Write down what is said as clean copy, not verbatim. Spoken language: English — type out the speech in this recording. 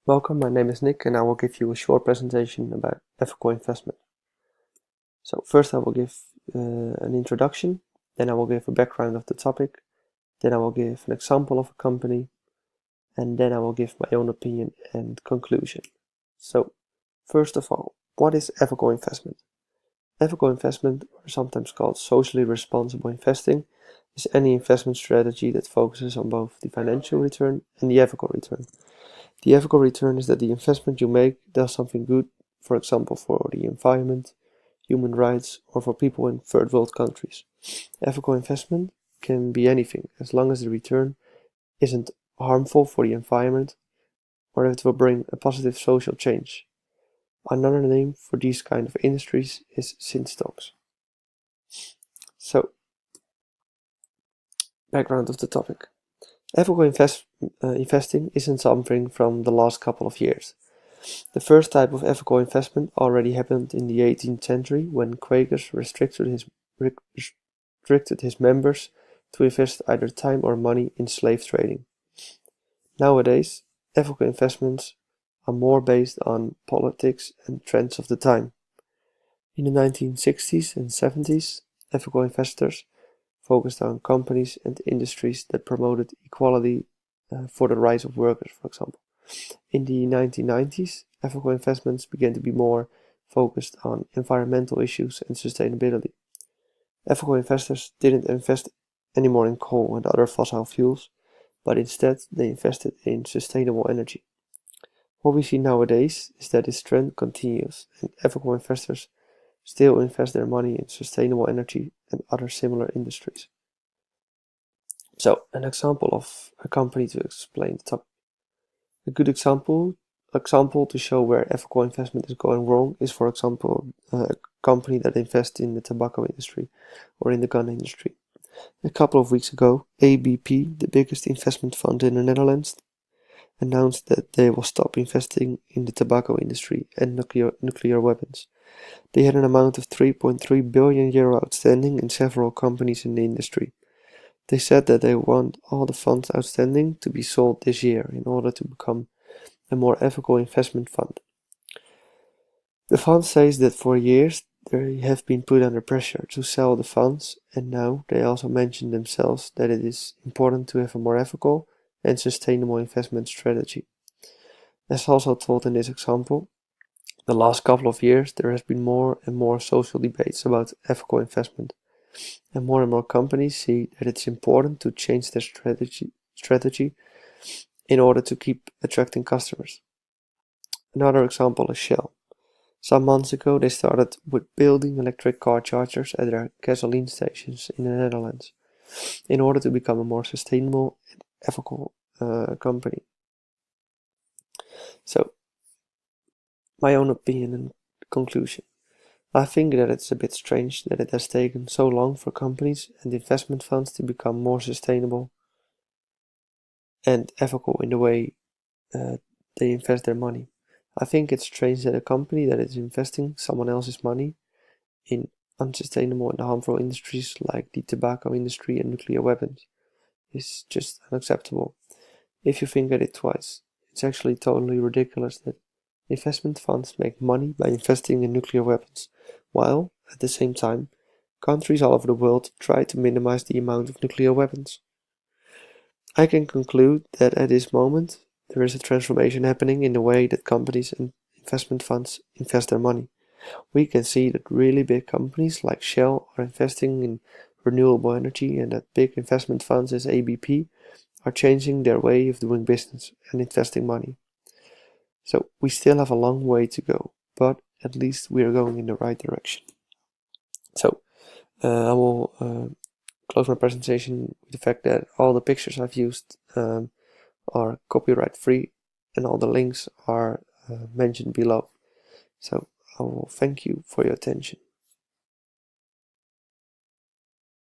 Welcome, my name is Nick and I will give you a short presentation about ethical investment. So first I will give an introduction, then I will give a background of the topic, then I will give an example of a company, and then I will give my own opinion and conclusion. So first of all, what is ethical investment? Ethical investment, or sometimes called socially responsible investing, is any investment strategy that focuses on both the financial return and the ethical return. The ethical return is that the investment you make does something good, for example for the environment, human rights, or for people in third world countries. Ethical investment can be anything, as long as the return isn't harmful for the environment or it will bring a positive social change. Another name for these kind of industries is sin stocks. So, background of the topic. Ethical investing isn't something from the last couple of years. The first type of ethical investment already happened in the 18th century when Quakers restricted his members to invest either time or money in slave trading. Nowadays, ethical investments are more based on politics and trends of the time. In the 1960s and 70s, ethical investors focused on companies and industries that promoted equality for the rights of workers, for example. In the 1990s, ethical investments began to be more focused on environmental issues and sustainability. Ethical investors didn't invest anymore in coal and other fossil fuels, but instead they invested in sustainable energy. What we see nowadays is that this trend continues and ethical investors still invest their money in sustainable energy and other similar industries. So, an example of a company to explain the topic. A good example to show where ethical investment is going wrong is, for example, a company that invests in the tobacco industry or in the gun industry. A couple of weeks ago, ABP, the biggest investment fund in the Netherlands, announced that they will stop investing in the tobacco industry and nuclear weapons. They had an amount of 3.3 billion euro outstanding in several companies in the industry. They said that they want all the funds outstanding to be sold this year in order to become a more ethical investment fund. The fund says that for years they have been put under pressure to sell the funds, and now they also mention themselves that it is important to have a more ethical and sustainable investment strategy. As also told in this example, the last couple of years there has been more and more social debates about ethical investment, and more companies see that it's important to change their strategy in order to keep attracting customers. Another example is Shell. Some months ago they started with building electric car chargers at their gasoline stations in the Netherlands in order to become a more sustainable and ethical company. So, my own opinion and conclusion. I think that it's a bit strange that it has taken so long for companies and investment funds to become more sustainable and ethical in the way they invest their money. I think it's strange that a company that is investing someone else's money in unsustainable and harmful industries like the tobacco industry and nuclear weapons is just unacceptable. If you think at it twice, it's actually totally ridiculous that investment funds make money by investing in nuclear weapons, while, at the same time, countries all over the world try to minimize the amount of nuclear weapons. I can conclude that at this moment, there is a transformation happening in the way that companies and investment funds invest their money. We can see that really big companies like Shell are investing in renewable energy and that big investment funds as ABP are changing their way of doing business and investing money. So we still have a long way to go, but at least we are going in the right direction. So I will close my presentation with the fact that all the pictures I've used are copyright free and all the links are mentioned below. So I will thank you for your attention.